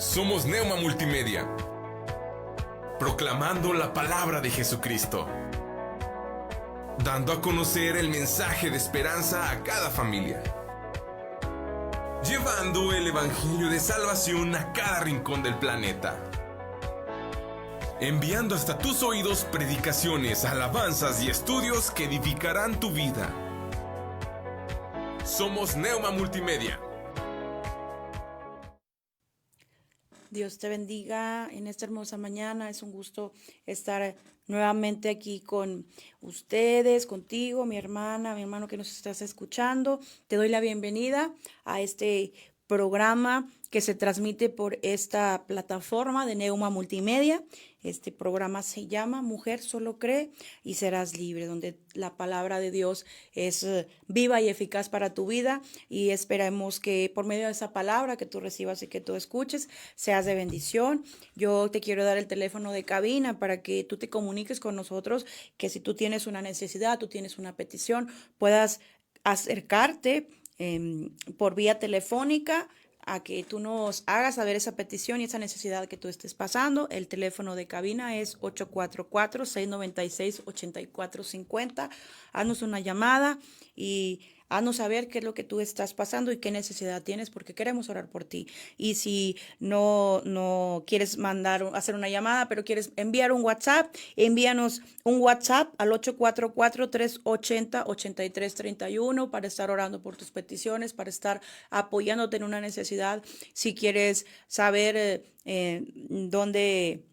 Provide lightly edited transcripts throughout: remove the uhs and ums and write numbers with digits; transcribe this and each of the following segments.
Somos Neuma Multimedia, proclamando la palabra de Jesucristo, dando a conocer el mensaje de esperanza a cada familia, llevando el evangelio de salvación a cada rincón del planeta, enviando hasta tus oídos predicaciones, alabanzas y estudios que edificarán tu vida. Somos Neuma Multimedia. Dios te bendiga en esta hermosa mañana. Es un gusto estar nuevamente aquí con ustedes, contigo, mi hermano que nos estás escuchando. Te doy la bienvenida a este programa que se transmite por esta plataforma de Neuma Multimedia. Este programa se llama Mujer Solo Cree y Serás Libre, donde la palabra de Dios es viva y eficaz para tu vida, y esperamos que por medio de esa palabra que tú recibas y que tú escuches, seas de bendición. Yo te quiero dar el teléfono de cabina para que tú te comuniques con nosotros, que si tú tienes una necesidad, tú tienes una petición, puedas acercarte por vía telefónica a que tú nos hagas saber esa petición y esa necesidad que tú estés pasando. El teléfono de cabina es 844-696-8450. Haznos una llamada y haznos saber qué es lo que tú estás pasando y qué necesidad tienes, porque queremos orar por ti. Y si no quieres hacer una llamada, pero quieres enviar un WhatsApp, envíanos un WhatsApp al 844-380-8331 para estar orando por tus peticiones, para estar apoyándote en una necesidad. Si quieres saber dónde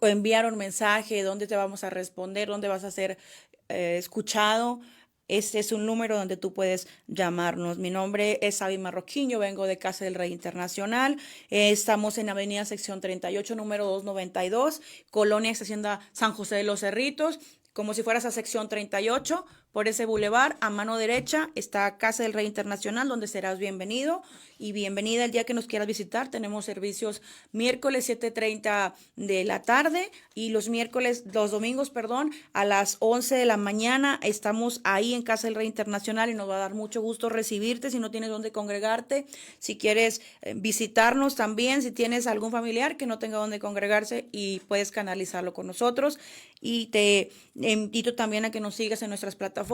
enviar un mensaje, dónde te vamos a responder, dónde vas a ser escuchado, este es un número donde tú puedes llamarnos. Mi nombre es Abby Marroquín, yo vengo de Casa del Rey Internacional. Estamos en Avenida Sección 38, número 292, Colonia Hacienda San José de los Cerritos. Como si fueras a sección 38, por ese bulevar, a mano derecha está Casa del Rey Internacional, donde serás bienvenido y bienvenida el día que nos quieras visitar. Tenemos servicios miércoles 7:30 de la tarde y los domingos, a las 11 de la mañana. Estamos ahí en Casa del Rey Internacional y nos va a dar mucho gusto recibirte si no tienes dónde congregarte. Si quieres visitarnos también, si tienes algún familiar que no tenga dónde congregarse, y puedes canalizarlo con nosotros. Y te invito también a que nos sigas en nuestras plataformas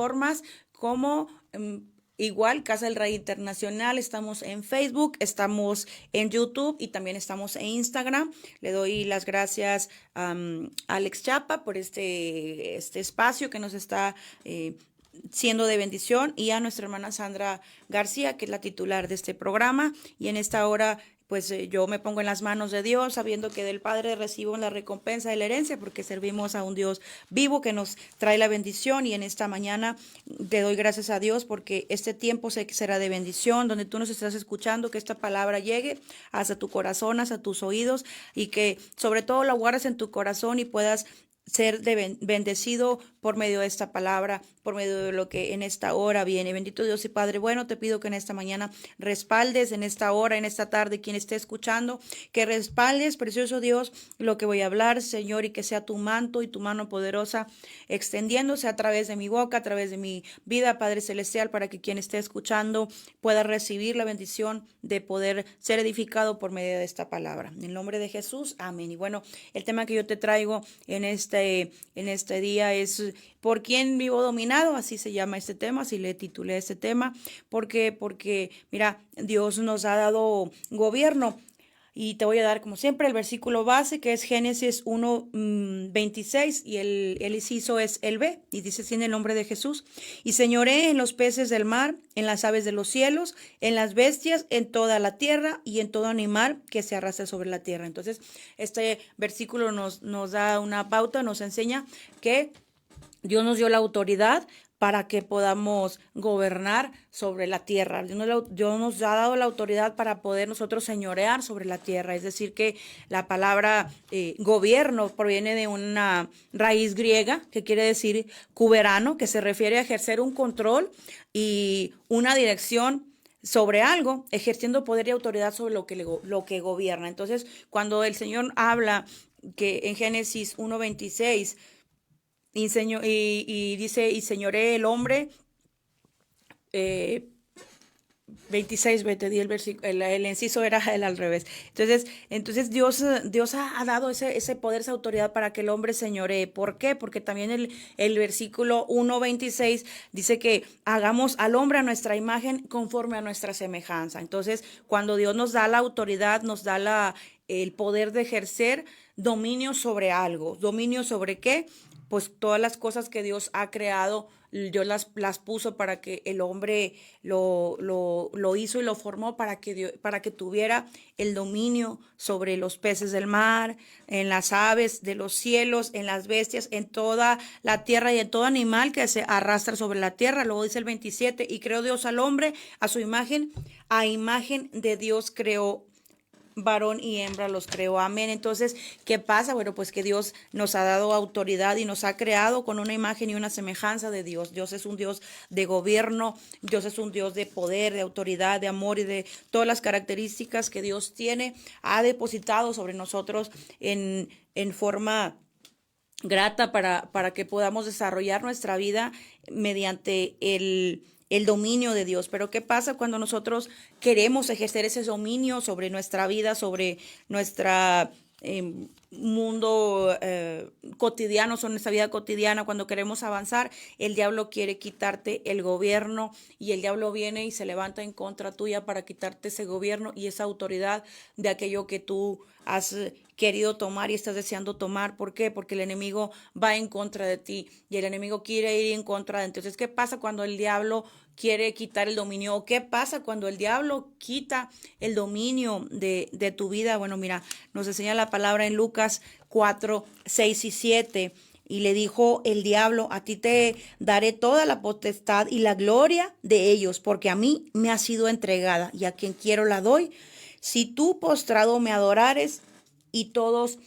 como igual Casa del Rey Internacional. Estamos en Facebook, estamos en YouTube y también estamos en Instagram. Le doy las gracias a Alex Chapa por este espacio que nos está siendo de bendición, y a nuestra hermana Sandra García, que es la titular de este programa. Y en esta hora pues yo me pongo en las manos de Dios, sabiendo que del Padre recibo la recompensa de la herencia, porque servimos a un Dios vivo que nos trae la bendición. Y en esta mañana te doy gracias a Dios porque este tiempo sé que será de bendición, donde tú nos estás escuchando, que esta palabra llegue hasta tu corazón, hasta tus oídos, y que sobre todo la guardes en tu corazón y puedas ser bendecido por medio de esta palabra, por medio de lo que en esta hora viene. Bendito Dios y Padre bueno, te pido que en esta mañana respaldes, en esta hora, en esta tarde, quien esté escuchando, que respaldes, precioso Dios, lo que voy a hablar, Señor, y que sea tu manto y tu mano poderosa extendiéndose a través de mi boca, a través de mi vida, Padre Celestial, para que quien esté escuchando pueda recibir la bendición de poder ser edificado por medio de esta palabra. En el nombre de Jesús, amén. Y bueno, el tema que yo te traigo en este día es ¿por quién vivo dominado? Así se llama este tema, así le titulé este tema. Porque mira, Dios nos ha dado gobierno. Y te voy a dar, como siempre, el versículo base, que es Génesis 1:26, y el inciso es el B, y dice así en el nombre de Jesús: y señoré en los peces del mar, en las aves de los cielos, en las bestias, en toda la tierra y en todo animal que se arrastra sobre la tierra. Entonces, este versículo nos da una pauta, nos enseña que Dios nos dio la autoridad para que podamos gobernar sobre la tierra. Dios nos ha dado la autoridad para poder nosotros señorear sobre la tierra. Es decir, que la palabra gobierno proviene de una raíz griega que quiere decir kuberano, que se refiere a ejercer un control y una dirección sobre algo, ejerciendo poder y autoridad sobre lo que gobierna. Entonces, cuando el Señor habla que en Génesis 1:26 y dice, y señoré el hombre 26, te di el versículo, el inciso era el al revés. Entonces Dios ha dado ese poder, esa autoridad para que el hombre señoree. ¿Por qué? Porque también el versículo 1:26 dice que hagamos al hombre a nuestra imagen conforme a nuestra semejanza. Entonces, cuando Dios nos da la autoridad, nos da el poder de ejercer dominio sobre algo. ¿Dominio sobre qué? Pues todas las cosas que Dios ha creado, Dios las puso para que el hombre lo hizo y lo formó para que tuviera el dominio sobre los peces del mar, en las aves de los cielos, en las bestias, en toda la tierra y en todo animal que se arrastra sobre la tierra. Luego dice el 27, y creó Dios al hombre a su imagen, a imagen de Dios creó varón y hembra los creó. Amén. Entonces, ¿qué pasa? Bueno, pues que Dios nos ha dado autoridad y nos ha creado con una imagen y una semejanza de Dios. Dios es un Dios de gobierno, Dios es un Dios de poder, de autoridad, de amor y de todas las características que Dios tiene, ha depositado sobre nosotros en forma grata para que podamos desarrollar nuestra vida mediante el dominio de Dios. Pero ¿qué pasa cuando nosotros queremos ejercer ese dominio sobre nuestra vida, sobre nuestra mundo cotidiano, sobre nuestra vida cotidiana? Cuando queremos avanzar, el diablo quiere quitarte el gobierno y el diablo viene y se levanta en contra tuya para quitarte ese gobierno y esa autoridad de aquello que tú has querido tomar y estás deseando tomar. ¿Por qué? Porque el enemigo va en contra de ti y el enemigo quiere ir en contra de ti. Entonces, ¿qué pasa cuando el diablo quiere quitar el dominio? ¿O qué pasa cuando el diablo quita el dominio de tu vida? Bueno, mira, nos enseña la palabra en Lucas 4:6-7. Y le dijo el diablo, a ti te daré toda la potestad y la gloria de ellos, porque a mí me ha sido entregada y a quien quiero la doy. Si tú postrado me adorares, y todos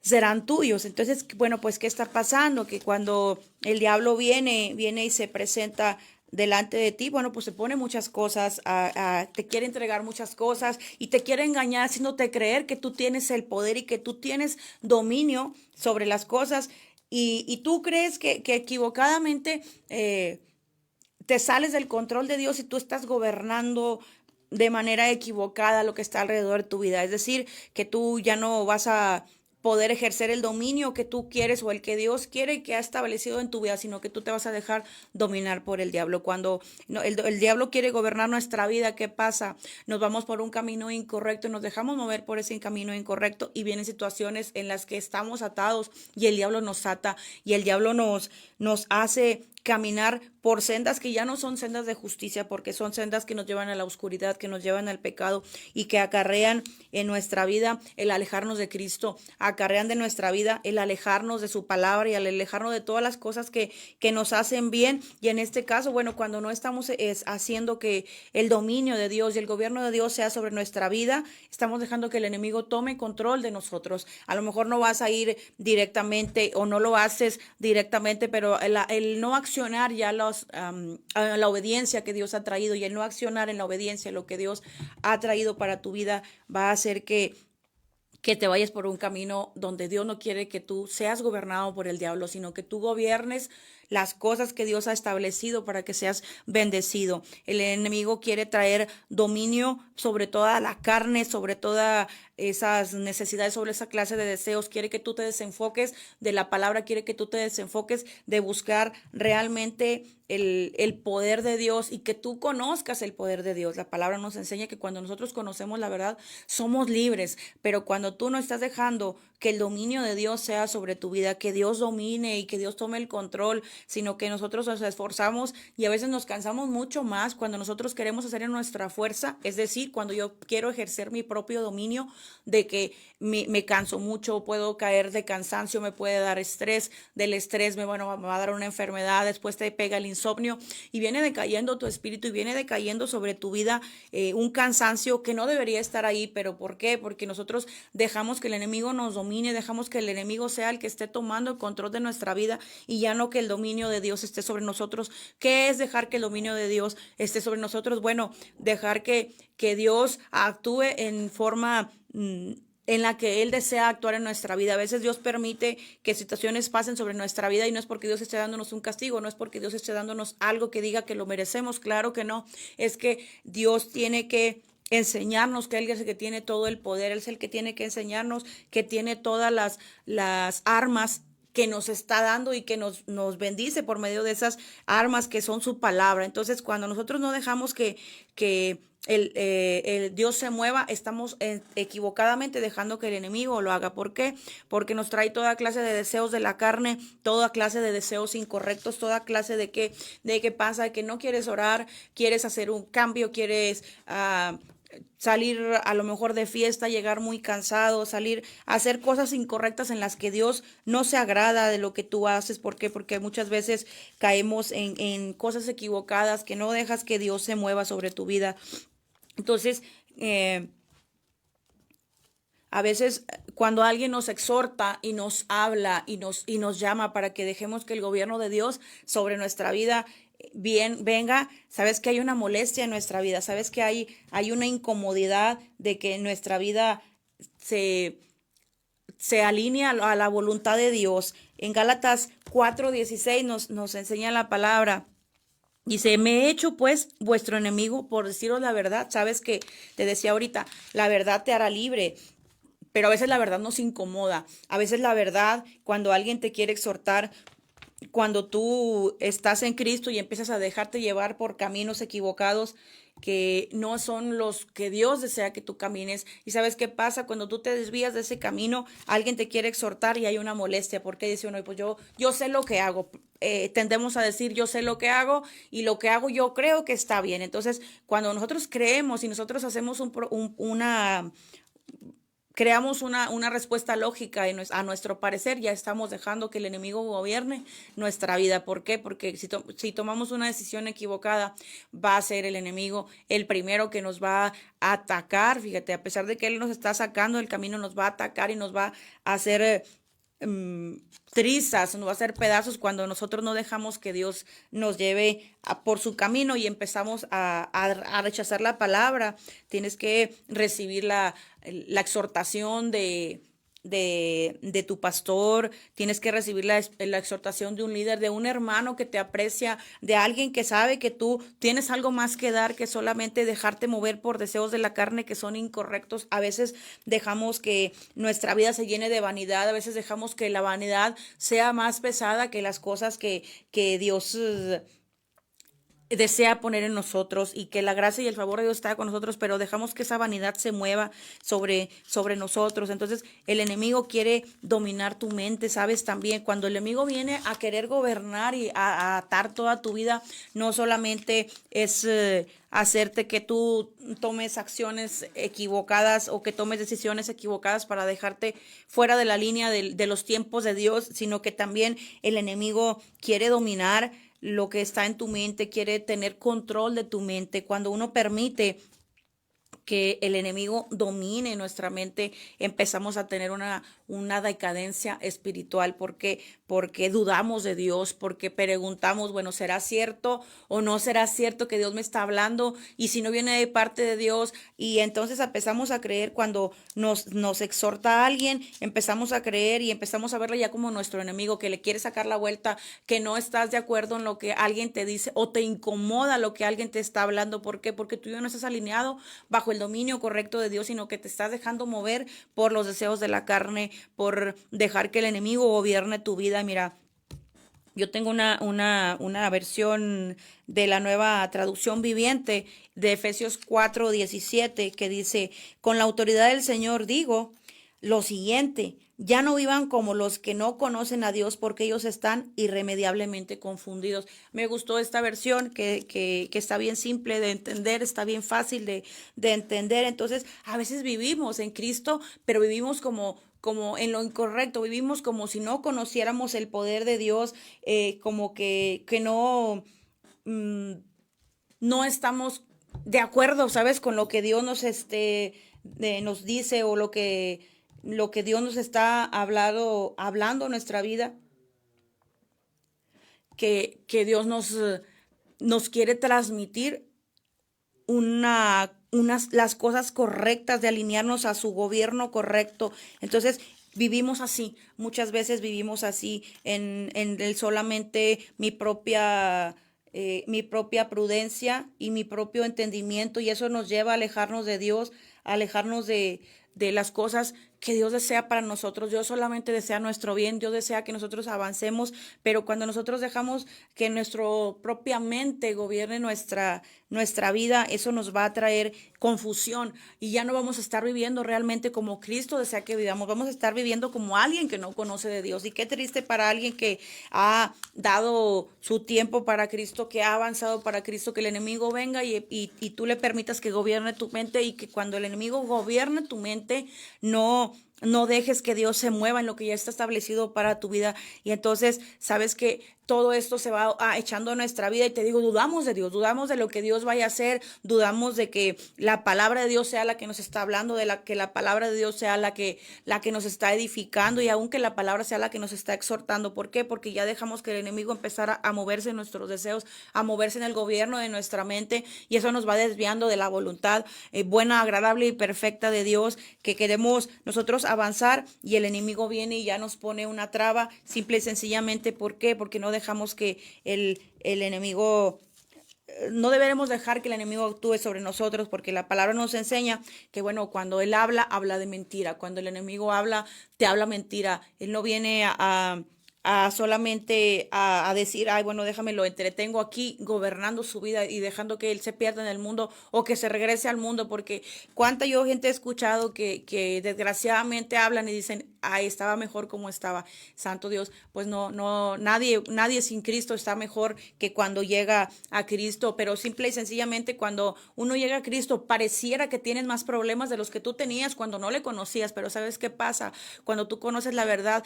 serán tuyos. Entonces, bueno, pues, ¿qué está pasando? Que cuando el diablo viene y se presenta delante de ti, bueno, pues se pone muchas cosas, te quiere entregar muchas cosas y te quiere engañar haciéndote creer que tú tienes el poder y que tú tienes dominio sobre las cosas y tú crees que equivocadamente te sales del control de Dios y tú estás gobernando de manera equivocada lo que está alrededor de tu vida. Es decir, que tú ya no vas a poder ejercer el dominio que tú quieres o el que Dios quiere y que ha establecido en tu vida, sino que tú te vas a dejar dominar por el diablo. Cuando el diablo quiere gobernar nuestra vida, ¿qué pasa? Nos vamos por un camino incorrecto y nos dejamos mover por ese camino incorrecto y vienen situaciones en las que estamos atados y el diablo nos ata y el diablo nos hace caminar por sendas que ya no son sendas de justicia, porque son sendas que nos llevan a la oscuridad, que nos llevan al pecado y que acarrean en nuestra vida el alejarnos de Cristo, acarrean de nuestra vida el alejarnos de su palabra y el alejarnos de todas las cosas que nos hacen bien. Y en este caso, bueno, cuando no estamos haciendo que el dominio de Dios y el gobierno de Dios sea sobre nuestra vida, estamos dejando que el enemigo tome control de nosotros. A lo mejor no vas a ir directamente o no lo haces directamente, pero el no accionar ya a la obediencia que Dios ha traído y el no accionar en la obediencia lo que Dios ha traído para tu vida va a hacer que te vayas por un camino donde Dios no quiere que tú seas gobernado por el diablo, sino que tú gobiernes las cosas que Dios ha establecido para que seas bendecido. El enemigo quiere traer dominio sobre toda la carne, sobre todas esas necesidades, sobre esa clase de deseos. Quiere que tú te desenfoques de la palabra, quiere que tú te desenfoques de buscar realmente el poder de Dios y que tú conozcas el poder de Dios. La palabra nos enseña que cuando nosotros conocemos la verdad, somos libres, pero cuando tú no estás dejando que el dominio de Dios sea sobre tu vida, que Dios domine y que Dios tome el control, sino que nosotros nos esforzamos y a veces nos cansamos mucho más cuando nosotros queremos hacer en nuestra fuerza, es decir, cuando yo quiero ejercer mi propio dominio, de que me canso mucho, puedo caer de cansancio, me puede dar estrés, del estrés me va a dar una enfermedad, después te pega el insomnio y viene decayendo tu espíritu y viene decayendo sobre tu vida un cansancio que no debería estar ahí. ¿Pero por qué? Porque nosotros dejamos que el enemigo nos domine, dejamos que el enemigo sea el que esté tomando el control de nuestra vida y ya no que el dominio de Dios esté sobre nosotros. ¿Qué es dejar que el dominio de Dios esté sobre nosotros? Bueno, dejar que Dios actúe en forma en la que Él desea actuar en nuestra vida. A veces Dios permite que situaciones pasen sobre nuestra vida y no es porque Dios esté dándonos un castigo, no es porque Dios esté dándonos algo que diga que lo merecemos, claro que no. Es que Dios tiene que enseñarnos que Él es el que tiene todo el poder, Él es el que tiene que enseñarnos que tiene todas las armas que nos está dando y que nos bendice por medio de esas armas que son su palabra. Entonces, cuando nosotros no dejamos que el Dios se mueva, estamos equivocadamente dejando que el enemigo lo haga. ¿Por qué? Porque nos trae toda clase de deseos de la carne, toda clase de deseos incorrectos, toda clase de qué pasa, que no quieres orar, quieres hacer un cambio, quieres salir a lo mejor de fiesta, llegar muy cansado, salir a hacer cosas incorrectas en las que Dios no se agrada de lo que tú haces. ¿Por qué? Porque muchas veces caemos en cosas equivocadas que no dejas que Dios se mueva sobre tu vida. Entonces, a veces cuando alguien nos exhorta y nos habla y nos llama para que dejemos que el gobierno de Dios sobre nuestra vida bien venga, sabes que hay una molestia en nuestra vida, sabes que hay una incomodidad de que nuestra vida se, se alinea a la voluntad de Dios. En Gálatas 4:16 nos enseña la palabra. Dice, me he hecho pues vuestro enemigo por deciros la verdad. Sabes que te decía ahorita, la verdad te hará libre. Pero a veces la verdad nos incomoda. A veces la verdad, cuando alguien te quiere exhortar, cuando tú estás en Cristo y empiezas a dejarte llevar por caminos equivocados que no son los que Dios desea que tú camines. ¿Y sabes qué pasa? Cuando tú te desvías de ese camino, alguien te quiere exhortar y hay una molestia, porque dice uno, pues yo sé lo que hago. Tendemos a decir, yo sé lo que hago y lo que hago yo creo que está bien. Entonces, cuando nosotros creemos y nosotros hacemos una creamos una respuesta lógica a nuestro parecer, ya estamos dejando que el enemigo gobierne nuestra vida. ¿Por qué? Porque si tomamos una decisión equivocada, va a ser el enemigo el primero que nos va a atacar. Fíjate, a pesar de que él nos está sacando del camino, nos va a atacar y nos va a hacer trizas, nos va a hacer pedazos cuando nosotros no dejamos que Dios nos lleve por su camino y empezamos a rechazar la palabra. Tienes que recibir la exhortación de tu pastor, tienes que recibir la exhortación de un líder, de un hermano que te aprecia, de alguien que sabe que tú tienes algo más que dar que solamente dejarte mover por deseos de la carne que son incorrectos. A veces dejamos que nuestra vida se llene de vanidad, a veces dejamos que la vanidad sea más pesada que las cosas que Dios desea poner en nosotros, y que la gracia y el favor de Dios está con nosotros, pero dejamos que esa vanidad se mueva sobre nosotros. Entonces el enemigo quiere dominar tu mente, ¿sabes? También cuando el enemigo viene a querer gobernar y a atar toda tu vida, no solamente es hacerte que tú tomes acciones equivocadas o que tomes decisiones equivocadas para dejarte fuera de la línea de los tiempos de Dios, sino que también el enemigo quiere dominar lo que está en tu mente, quiere tener control de tu mente. Cuando uno permite que el enemigo domine nuestra mente, empezamos a tener una decadencia espiritual. Porque dudamos de Dios, porque preguntamos, bueno, ¿será cierto o no será cierto que Dios me está hablando? Y si no viene de parte de Dios, y entonces empezamos a creer cuando nos exhorta a alguien, empezamos a creer y empezamos a verle ya como nuestro enemigo, que le quiere sacar la vuelta, que no estás de acuerdo en lo que alguien te dice o te incomoda lo que alguien te está hablando. ¿Por qué? Porque tú ya no estás alineado bajo el dominio correcto de Dios, sino que te estás dejando mover por los deseos de la carne, por dejar que el enemigo gobierne tu vida. Mira, yo tengo una versión de la Nueva Traducción Viviente de Efesios 4:17 que dice, con la autoridad del Señor digo lo siguiente, ya no vivan como los que no conocen a Dios, porque ellos están irremediablemente confundidos. Me gustó esta versión que está bien simple de entender, está bien fácil de entender. Entonces, a veces vivimos en Cristo, pero vivimos como en lo incorrecto, vivimos como si no conociéramos el poder de Dios, como que no, no estamos de acuerdo, ¿sabes? Con lo que Dios nos dice, o lo que Dios nos está hablando en nuestra vida, que Dios nos quiere transmitir una las cosas correctas, de alinearnos a su gobierno correcto. Entonces, vivimos así, muchas veces vivimos así en el solamente mi propia prudencia y mi propio entendimiento, y eso nos lleva a alejarnos de Dios, a alejarnos de las cosas que Dios desea para nosotros. Dios solamente desea nuestro bien, Dios desea que nosotros avancemos, pero cuando nosotros dejamos que nuestra propia mente gobierne nuestra vida, eso nos va a traer confusión y ya no vamos a estar viviendo realmente como Cristo desea que vivamos, vamos a estar viviendo como alguien que no conoce de Dios. Y qué triste para alguien que ha dado su tiempo para Cristo, que ha avanzado para Cristo, que el enemigo venga y tú le permitas que gobierne tu mente, y que cuando el enemigo gobierne tu mente, no dejes que Dios se mueva en lo que ya está establecido para tu vida. Y entonces, sabes que todo esto se va echando a nuestra vida, y te digo, dudamos de Dios, dudamos de lo que Dios vaya a hacer, dudamos de que la palabra de Dios sea la que nos está hablando, que la palabra de Dios sea la que nos está edificando, y aunque la palabra sea la que nos está exhortando. ¿Por qué? Porque ya dejamos que el enemigo empezara a moverse en nuestros deseos, a moverse en el gobierno de nuestra mente, y eso nos va desviando de la voluntad buena, agradable y perfecta de Dios, que queremos nosotros avanzar, y el enemigo viene y ya nos pone una traba, simple y sencillamente. ¿Por qué? Porque no dejamos que el enemigo, no deberemos dejar que el enemigo actúe sobre nosotros, porque la palabra nos enseña que, bueno, cuando él habla de mentira. Cuando el enemigo habla, te habla mentira. Él no viene a solamente a decir, ay, bueno, déjame lo entretengo aquí, gobernando su vida y dejando que él se pierda en el mundo o que se regrese al mundo. Porque cuánta yo gente he escuchado que desgraciadamente hablan y dicen, ay, estaba mejor como estaba. Santo Dios, pues nadie sin Cristo está mejor que cuando llega a Cristo. Pero simple y sencillamente, cuando uno llega a Cristo, pareciera que tienes más problemas de los que tú tenías cuando no le conocías. Pero ¿sabes qué pasa? Cuando tú conoces la verdad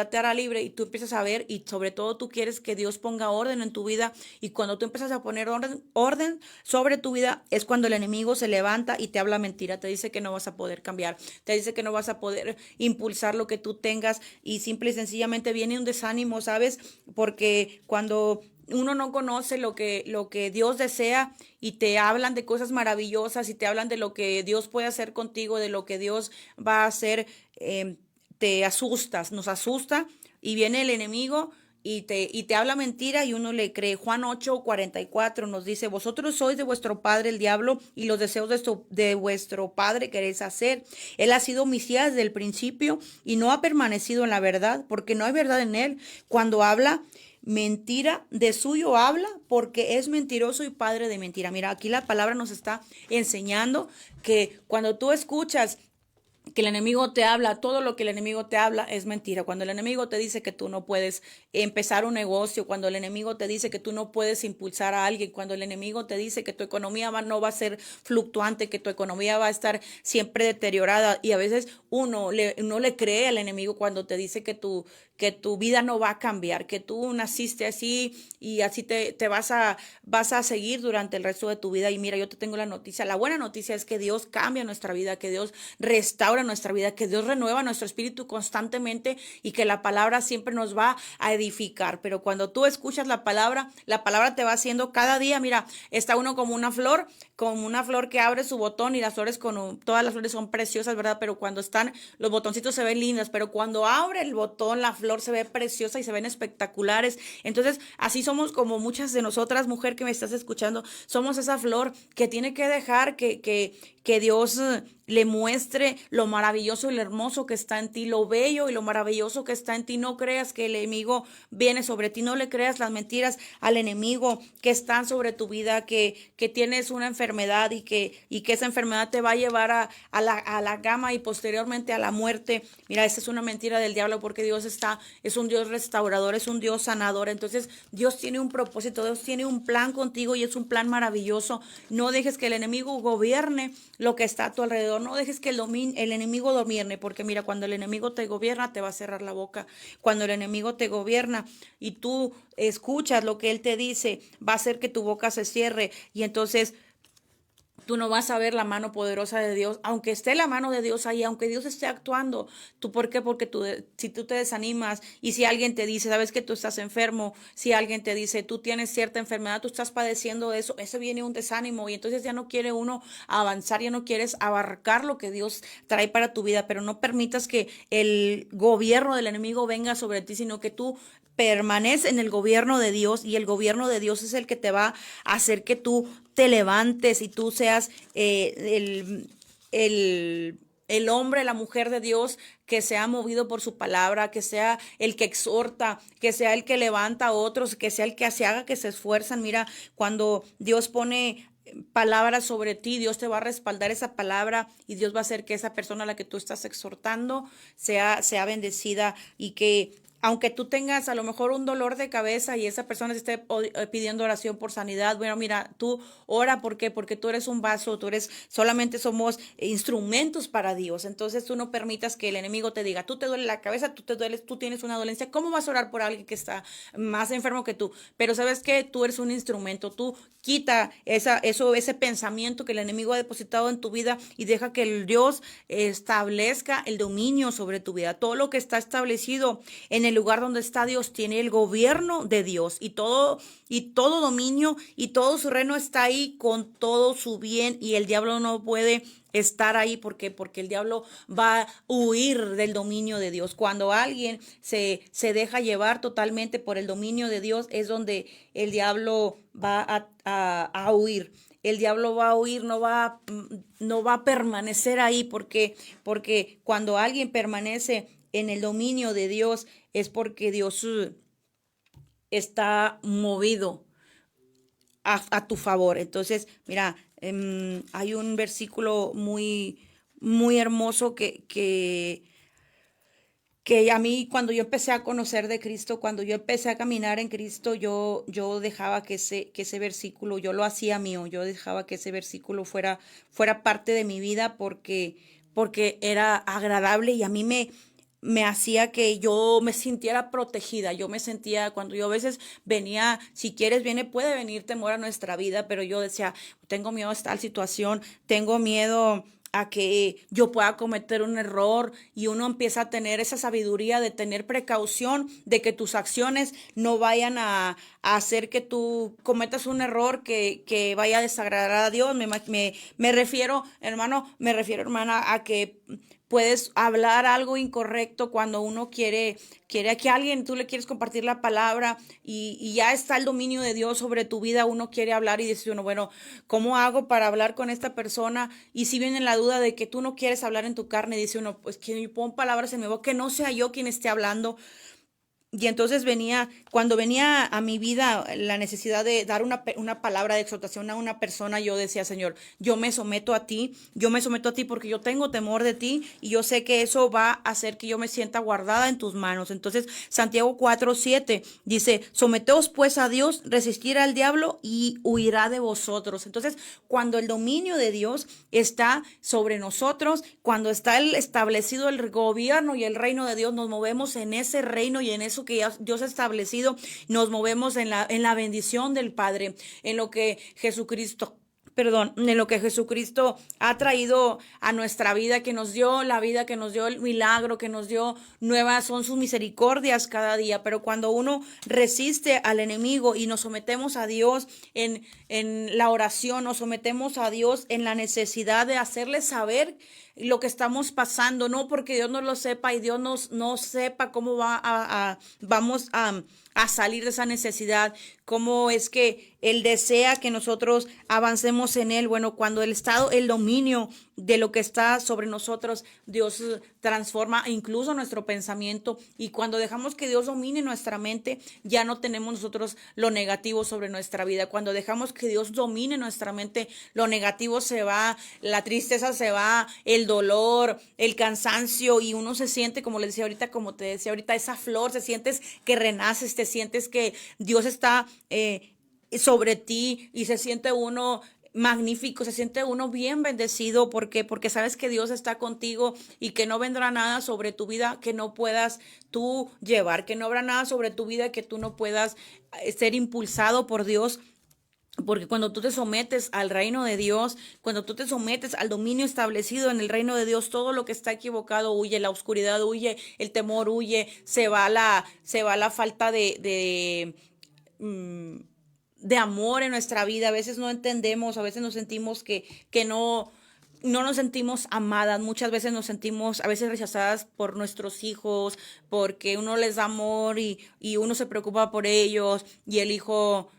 te hará libre, y tú empiezas a ver, y sobre todo tú quieres que Dios ponga orden en tu vida, y cuando tú empiezas a poner orden sobre tu vida, es cuando el enemigo se levanta y te habla mentira, te dice que no vas a poder cambiar, te dice que no vas a poder impulsar lo que tú tengas, y simple y sencillamente viene un desánimo, ¿sabes? Porque cuando uno no conoce lo que Dios desea, y te hablan de cosas maravillosas, y te hablan de lo que Dios puede hacer contigo, de lo que Dios va a hacer, te asustas, nos asusta, y viene el enemigo y te habla mentira, y uno le cree. Juan 8:44 nos dice, vosotros sois de vuestro padre el diablo, y los deseos de vuestro padre queréis hacer. Él ha sido homicida desde el principio y no ha permanecido en la verdad, porque no hay verdad en él. Cuando habla mentira, de suyo habla, porque es mentiroso y padre de mentira. Mira, aquí la palabra nos está enseñando que cuando tú escuchas que el enemigo te habla, todo lo que el enemigo te habla es mentira. Cuando el enemigo te dice que tú no puedes empezar un negocio, cuando el enemigo te dice que tú no puedes impulsar a alguien, cuando el enemigo te dice que tu economía no va a ser fluctuante, que tu economía va a estar siempre deteriorada, y a veces uno le cree al enemigo cuando te dice que tu vida no va a cambiar, que tú naciste así y así te vas a seguir durante el resto de tu vida. Y mira, yo te tengo la noticia, la buena noticia es que Dios cambia nuestra vida, que Dios restaura nuestra vida, que Dios renueva nuestro espíritu constantemente, y que la palabra siempre nos va a edificar. Pero cuando tú escuchas la palabra te va haciendo cada día. Mira, está uno como una flor que abre su botón, y las flores, todas las flores son preciosas, ¿verdad? Pero cuando están, los botoncitos se ven lindas, pero cuando abre el botón, la flor se ve preciosa y se ven espectaculares. Entonces, así somos como muchas de nosotras, mujer que me estás escuchando, somos esa flor que tiene que dejar que Dios le muestre lo maravilloso y lo hermoso que está en ti, lo bello y lo maravilloso que está en ti. No creas que el enemigo viene sobre ti, no le creas las mentiras al enemigo que están sobre tu vida, que tienes una enfermedad, y que esa enfermedad te va a llevar a la cama y posteriormente a la muerte. Mira, esa es una mentira del diablo, porque Dios es un Dios restaurador, es un Dios sanador. Entonces Dios tiene un propósito, Dios tiene un plan contigo, y es un plan maravilloso. No dejes que el enemigo gobierne lo que está a tu alrededor, no dejes que el enemigo domierne, porque mira, cuando el enemigo te gobierna, te va a cerrar la boca. Cuando el enemigo te gobierna y tú escuchas lo que él te dice, va a hacer que tu boca se cierre, y entonces Tú no vas a ver la mano poderosa de Dios, aunque esté la mano de Dios ahí, aunque Dios esté actuando. ¿Tú por qué? Porque si tú te desanimas y si alguien te dice, sabes que tú estás enfermo, si alguien te dice, tú tienes cierta enfermedad, tú estás padeciendo de eso, eso viene un desánimo y entonces ya no quiere uno avanzar, ya no quieres abarcar lo que Dios trae para tu vida, pero no permitas que el gobierno del enemigo venga sobre ti, sino que tú permanece en el gobierno de Dios y el gobierno de Dios es el que te va a hacer que tú te levantes y tú seas el hombre, la mujer de Dios que sea movido por su palabra, que sea el que exhorta, que sea el que levanta a otros, que sea el que se haga que se esfuerzan. Mira, cuando Dios pone palabras sobre ti, Dios te va a respaldar esa palabra y Dios va a hacer que esa persona a la que tú estás exhortando sea bendecida y que aunque tú tengas a lo mejor un dolor de cabeza y esa persona te esté pidiendo oración por sanidad, bueno, mira, tú ora, ¿por qué? Porque tú eres un vaso, solamente somos instrumentos para Dios. Entonces tú no permitas que el enemigo te diga, tú te duele la cabeza, tú te dueles, tú tienes una dolencia, ¿cómo vas a orar por alguien que está más enfermo que tú? Pero sabes que tú eres un instrumento, tú quita ese pensamiento que el enemigo ha depositado en tu vida y deja que el Dios establezca el dominio sobre tu vida. Todo lo que está establecido en el lugar donde está Dios tiene el gobierno de Dios y todo dominio y todo su reino está ahí con todo su bien y el diablo no puede estar ahí porque el diablo va a huir del dominio de Dios. Cuando alguien se deja llevar totalmente por el dominio de Dios es donde el diablo va a huir. El diablo va a huir, no va a permanecer ahí porque cuando alguien permanece en el dominio de Dios es porque Dios está movido a tu favor. Entonces, mira, hay un versículo muy, muy hermoso que a mí cuando yo empecé a conocer de Cristo, cuando yo empecé a caminar en Cristo, yo dejaba que ese versículo, yo lo hacía mío, yo dejaba que ese versículo fuera parte de mi vida porque era agradable y a mí me hacía que yo me sintiera protegida. Yo me sentía, cuando yo a veces venía, si quieres, puede venir temor a nuestra vida, pero yo decía, tengo miedo a tal situación, tengo miedo a que yo pueda cometer un error y uno empieza a tener esa sabiduría de tener precaución de que tus acciones no vayan a hacer que tú cometas un error que vaya a desagradar a Dios. Me refiero, hermano, hermana, a que puedes hablar algo incorrecto cuando uno quiere que alguien, tú le quieres compartir la palabra y ya está el dominio de Dios sobre tu vida, uno quiere hablar y dice uno, bueno, ¿cómo hago para hablar con esta persona? Y si viene la duda de que tú no quieres hablar en tu carne, dice uno, pues que pon palabras en mi boca, que no sea yo quien esté hablando. Y entonces cuando venía a mi vida la necesidad de dar una palabra de exhortación a una persona, yo decía, Señor, yo me someto a ti porque yo tengo temor de ti y yo sé que eso va a hacer que yo me sienta guardada en tus manos. Entonces, Santiago 4:7 dice, someteos pues a Dios, resistir al diablo y huirá de vosotros. Entonces, cuando el dominio de Dios está sobre nosotros, cuando está establecido el gobierno y el reino de Dios, nos movemos en ese reino y en eso que Dios ha establecido, nos movemos en la bendición del Padre, en lo que Jesucristo ha traído a nuestra vida, que nos dio la vida, que nos dio el milagro, que nos dio nuevas, son sus misericordias cada día. Pero cuando uno resiste al enemigo y nos sometemos a Dios en la oración, nos sometemos a Dios en la necesidad de hacerle saber lo que estamos pasando, no porque Dios no lo sepa y Dios no sepa cómo vamos a salir de esa necesidad, cómo es que Él desea que nosotros avancemos en Él. Bueno, cuando el dominio de lo que está sobre nosotros, Dios transforma incluso nuestro pensamiento, y cuando dejamos que Dios domine nuestra mente, ya no tenemos nosotros lo negativo sobre nuestra vida. Cuando dejamos que Dios domine nuestra mente, lo negativo se va, la tristeza se va, el dolor, el cansancio, y uno se siente, como te decía ahorita, esa flor, se sientes que renaces, te sientes que Dios está sobre ti y se siente uno magnífico, se siente uno bien bendecido porque sabes que Dios está contigo y que no vendrá nada sobre tu vida que no puedas tú llevar, que no habrá nada sobre tu vida que tú no puedas ser impulsado por Dios Porque cuando tú te sometes al reino de Dios, cuando tú te sometes al dominio establecido en el reino de Dios, todo lo que está equivocado huye, la oscuridad huye, el temor huye, se va la falta de amor en nuestra vida. A veces no entendemos, a veces nos sentimos que no nos sentimos amadas, muchas veces nos sentimos a veces rechazadas por nuestros hijos, porque uno les da amor y uno se preocupa por ellos y el hijo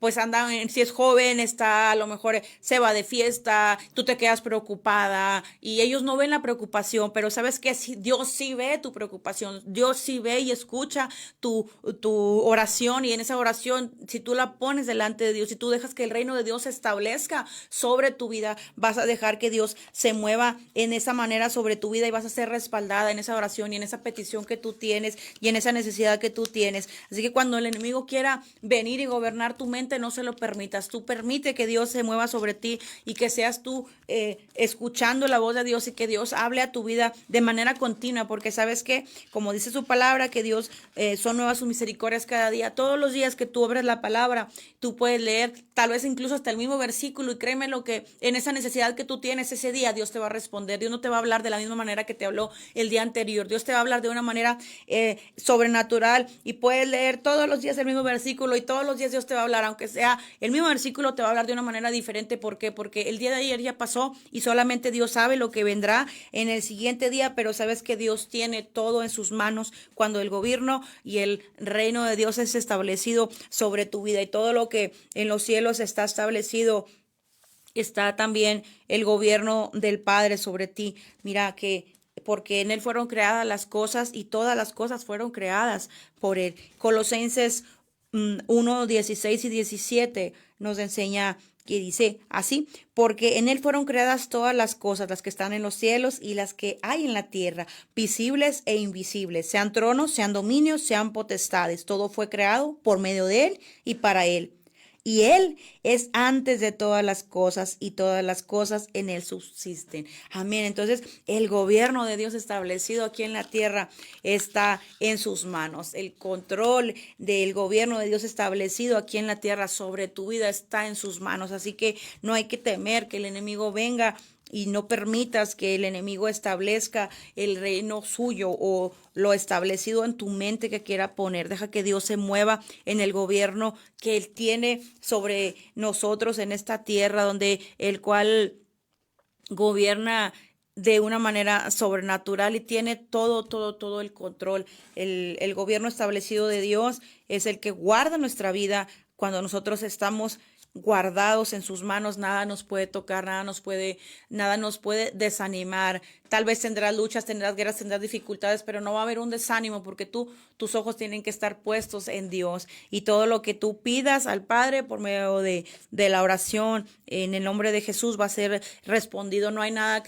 pues anda, si es joven, está, a lo mejor se va de fiesta, tú te quedas preocupada y ellos no ven la preocupación, pero sabes que Dios sí ve tu preocupación, Dios sí ve y escucha tu oración, y en esa oración, si tú la pones delante de Dios, si tú dejas que el reino de Dios se establezca sobre tu vida, vas a dejar que Dios se mueva en esa manera sobre tu vida y vas a ser respaldada en esa oración y en esa petición que tú tienes y en esa necesidad que tú tienes. Así que cuando el enemigo quiera venir y gobernar tu mente, no se lo permitas. Tú permite que Dios se mueva sobre ti y que seas tú escuchando la voz de Dios y que Dios hable a tu vida de manera continua, porque sabes que, como dice su palabra, que Dios son nuevas sus misericordias cada día. Todos los días que tú abres la palabra, tú puedes leer tal vez incluso hasta el mismo versículo, y créeme lo que en esa necesidad que tú tienes ese día, Dios te va a responder. Dios no te va a hablar de la misma manera que te habló el día anterior. Dios te va a hablar de una manera sobrenatural, y puedes leer todos los días el mismo versículo y todos los días Dios te va a hablar, aunque sea el mismo versículo, te va a hablar de una manera diferente. ¿Por qué? Porque el día de ayer ya pasó y solamente Dios sabe lo que vendrá en el siguiente día, pero sabes que Dios tiene todo en sus manos cuando el gobierno y el reino de Dios es establecido sobre tu vida, y todo lo que en los cielos está establecido, está también el gobierno del Padre sobre ti. Mira que porque en Él fueron creadas las cosas y todas las cosas fueron creadas por Él. Colosenses 1, 16 y 17 nos enseña que dice así: porque en Él fueron creadas todas las cosas, las que están en los cielos y las que hay en la tierra, visibles e invisibles, sean tronos, sean dominios, sean potestades. Todo fue creado por medio de Él y para Él. Y Él es antes de todas las cosas, y todas las cosas en Él subsisten. Amén. Entonces, el gobierno de Dios establecido aquí en la tierra está en sus manos. El control del gobierno de Dios establecido aquí en la tierra sobre tu vida está en sus manos. Así que no hay que temer que el enemigo venga, y no permitas que el enemigo establezca el reino suyo o lo establecido en tu mente que quiera poner. Deja que Dios se mueva en el gobierno que Él tiene sobre nosotros en esta tierra, donde el cual gobierna de una manera sobrenatural y tiene todo el control. El gobierno establecido de Dios es el que guarda nuestra vida. Cuando nosotros estamos guardados en sus manos, nada nos puede tocar, nada nos puede desanimar. Tal vez tendrás luchas, tendrás guerras, tendrás dificultades, pero no va a haber un desánimo, porque tus ojos tienen que estar puestos en Dios, y todo lo que tú pidas al Padre por medio de la oración en el nombre de Jesús va a ser respondido. No hay nada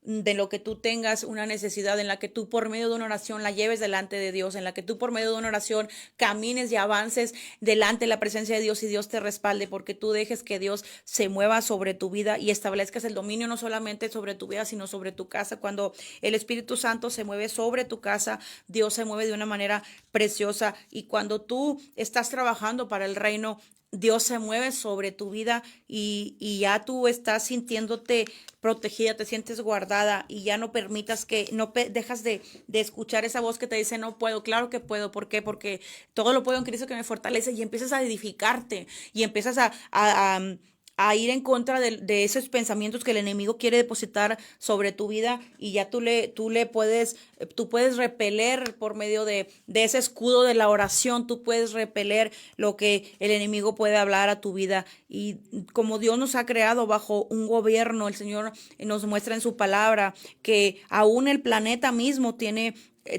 de lo que tú tengas una necesidad, en la que tú por medio de una oración la lleves delante de Dios, en la que tú por medio de una oración camines y avances delante de la presencia de Dios y Dios te respalde, porque tú dejes que Dios se mueva sobre tu vida y establezcas el dominio no solamente sobre tu vida, sino sobre tu casa. Cuando el Espíritu Santo se mueve sobre tu casa, Dios se mueve de una manera preciosa, y cuando tú estás trabajando para el reino, Dios se mueve sobre tu vida, y ya tú estás sintiéndote protegida, te sientes guardada, y ya no permitas que, dejas de escuchar esa voz que te dice no puedo. Claro que puedo. ¿Por qué? Porque todo lo puedo en Cristo que me fortalece, y empiezas a edificarte y empiezas a ir en contra de esos pensamientos que el enemigo quiere depositar sobre tu vida, y ya tú puedes repeler por medio de ese escudo de la oración. Tú puedes repeler lo que el enemigo puede hablar a tu vida. Y como Dios nos ha creado bajo un gobierno, el Señor nos muestra en su palabra que aún el planeta mismo tiene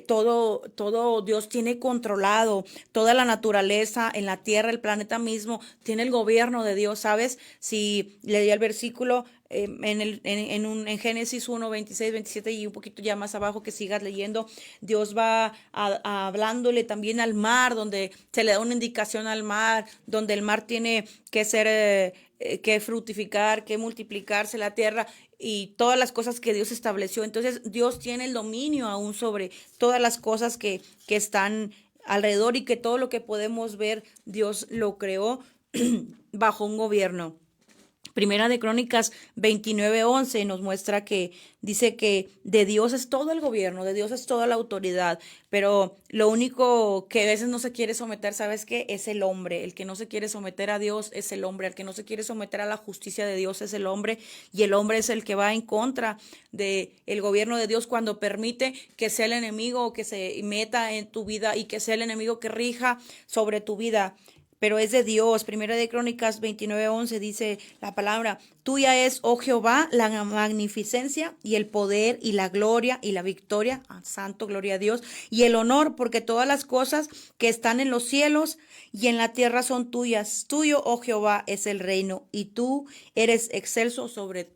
todo Dios tiene controlado, toda la naturaleza en la tierra, el planeta mismo tiene el gobierno de Dios, ¿sabes? Si leía el versículo en Génesis 1, 26, 27 y un poquito ya más abajo que sigas leyendo, Dios va hablándole también al mar, donde se le da una indicación al mar, donde el mar tiene que ser, que fructificar, que multiplicarse la tierra y todas las cosas que Dios estableció. Entonces Dios tiene el dominio aún sobre todas las cosas que están alrededor, y que todo lo que podemos ver Dios lo creó bajo un gobierno. Primera de Crónicas 29:11 nos muestra que dice que de Dios es todo el gobierno, de Dios es toda la autoridad, pero lo único que a veces no se quiere someter, ¿sabes qué? Es el hombre. El que no se quiere someter a Dios es el hombre, el que no se quiere someter a la justicia de Dios es el hombre, y el hombre es el que va en contra de el gobierno de Dios cuando permite que sea el enemigo que se meta en tu vida y que sea el enemigo que rija sobre tu vida. Pero es de Dios. Primera de Crónicas 29:11 dice la palabra: tuya es, oh Jehová, la magnificencia y el poder y la gloria y la victoria, santo, gloria a Dios, y el honor, porque todas las cosas que están en los cielos y en la tierra son tuyas. Tuyo, oh Jehová, es el reino, y tú eres excelso sobre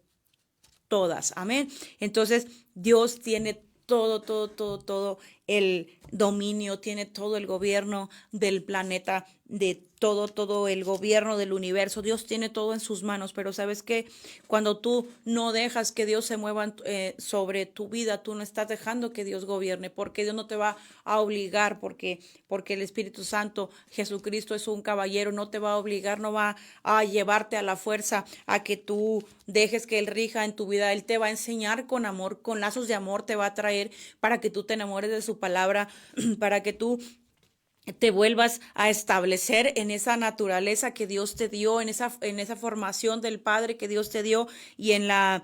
todas. Amén. Entonces, Dios tiene todo el dominio, tiene todo el gobierno del planeta, de todo el gobierno del universo. Dios tiene todo en sus manos, pero ¿sabes qué? Cuando tú no dejas que Dios se mueva sobre tu vida, tú no estás dejando que Dios gobierne, porque Dios no te va a obligar, porque el Espíritu Santo, Jesucristo es un caballero, no te va a obligar, no va a llevarte a la fuerza a que tú dejes que Él rija en tu vida. Él te va a enseñar con amor, con lazos de amor te va a traer para que tú te enamores de su palabra, para que tú te vuelvas a establecer en esa naturaleza que Dios te dio, en esa formación del Padre que Dios te dio, y en la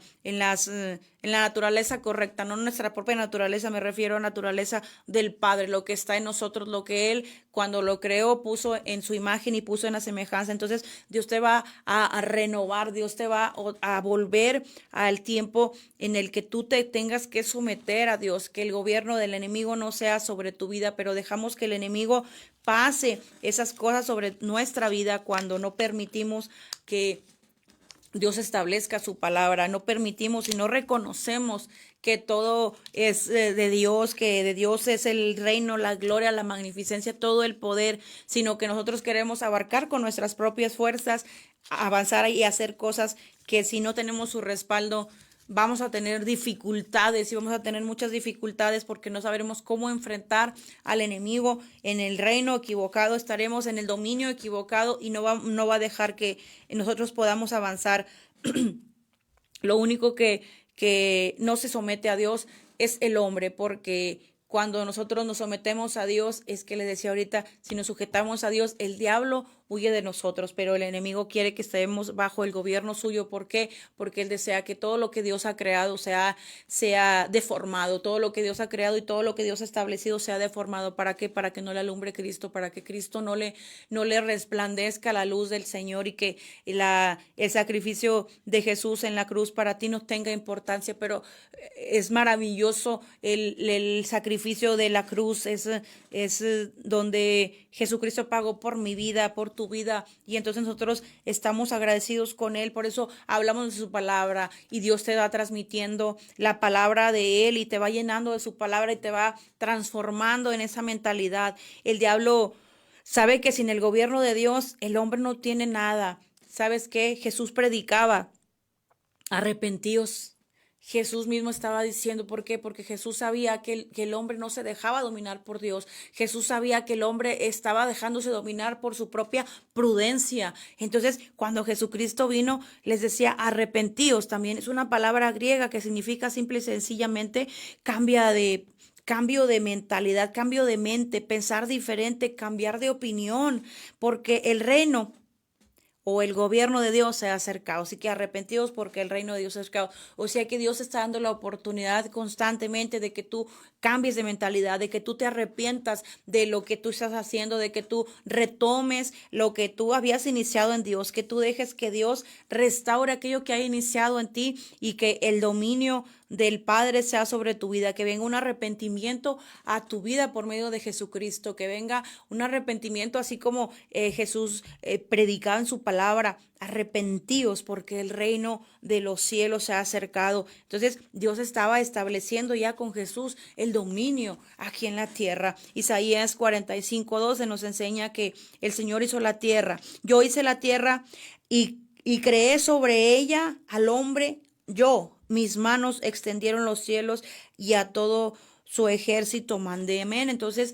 naturaleza correcta, no nuestra propia naturaleza, me refiero a naturaleza del Padre, lo que está en nosotros, lo que Él cuando lo creó puso en su imagen y puso en la semejanza. Entonces Dios te va a renovar, Dios te va a volver al tiempo en el que tú te tengas que someter a Dios, que el gobierno del enemigo no sea sobre tu vida, pero dejamos que el enemigo pase esas cosas sobre nuestra vida cuando no permitimos que Dios establezca su palabra, no permitimos y no reconocemos que todo es de Dios, que de Dios es el reino, la gloria, la magnificencia, todo el poder, sino que nosotros queremos abarcar con nuestras propias fuerzas, avanzar y hacer cosas que si no tenemos su respaldo, vamos a tener dificultades y vamos a tener muchas dificultades porque no sabremos cómo enfrentar al enemigo en el reino equivocado, estaremos en el dominio equivocado y no va a dejar que nosotros podamos avanzar. Lo único que no se somete a Dios es el hombre, porque cuando nosotros nos sometemos a Dios, es que le decía ahorita, si nos sujetamos a Dios, el diablo huye de nosotros, pero el enemigo quiere que estemos bajo el gobierno suyo. ¿Por qué? Porque él desea que todo lo que Dios ha creado sea deformado, todo lo que Dios ha creado y todo lo que Dios ha establecido sea deformado. ¿Para qué? Para que no le alumbre Cristo, para que Cristo no le resplandezca la luz del Señor y que el sacrificio de Jesús en la cruz para ti no tenga importancia. Pero es maravilloso el sacrificio de la cruz, es donde Jesucristo pagó por mi vida, por tu vida, y entonces nosotros estamos agradecidos con Él. Por eso hablamos de su palabra y Dios te va transmitiendo la palabra de Él y te va llenando de su palabra y te va transformando en esa mentalidad. El diablo sabe que sin el gobierno de Dios el hombre no tiene nada. ¿Sabes qué? Jesús predicaba: arrepentíos. Jesús mismo estaba diciendo, ¿por qué? Porque Jesús sabía que el hombre no se dejaba dominar por Dios. Jesús sabía que el hombre estaba dejándose dominar por su propia prudencia. Entonces, cuando Jesucristo vino, les decía, arrepentíos. También es una palabra griega que significa simple y sencillamente cambio de mentalidad, cambio de mente, pensar diferente, cambiar de opinión, porque el reino o el gobierno de Dios se ha acercado. Así que arrepentidos porque el reino de Dios se ha acercado. O sea que Dios está dando la oportunidad constantemente de que tú cambies de mentalidad, de que tú te arrepientas de lo que tú estás haciendo, de que tú retomes lo que tú habías iniciado en Dios, que tú dejes que Dios restaure aquello que ha iniciado en ti y que el dominio del Padre sea sobre tu vida, que venga un arrepentimiento a tu vida por medio de Jesucristo, que venga un arrepentimiento así como Jesús predicaba en su palabra: arrepentíos porque el reino de los cielos se ha acercado. Entonces Dios estaba estableciendo ya con Jesús el dominio aquí en la tierra. Isaías 45:12 nos enseña que el Señor hizo la tierra. Yo hice la tierra y creé sobre ella al hombre. Mis manos extendieron los cielos y a todo su ejército mandé. Amén. Entonces,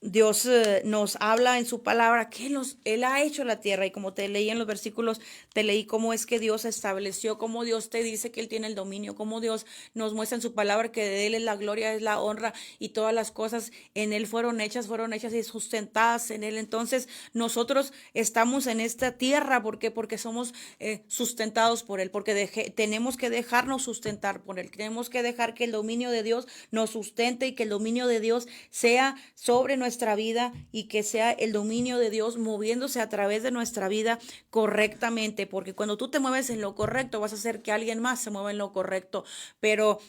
Dios nos habla en su palabra que Él ha hecho la tierra y como te leí en los versículos, te leí cómo es que Dios estableció, cómo Dios te dice que Él tiene el dominio, cómo Dios nos muestra en su palabra que de Él es la gloria, es la honra y todas las cosas en Él fueron hechas y sustentadas en Él. Entonces nosotros estamos en esta tierra, ¿por qué? Porque somos sustentados por Él, porque tenemos que dejarnos sustentar por Él, tenemos que dejar que el dominio de Dios nos sustente y que el dominio de Dios sea sobre nuestra vida y que sea el dominio de Dios moviéndose a través de nuestra vida correctamente, porque cuando tú te mueves en lo correcto vas a hacer que alguien más se mueva en lo correcto, pero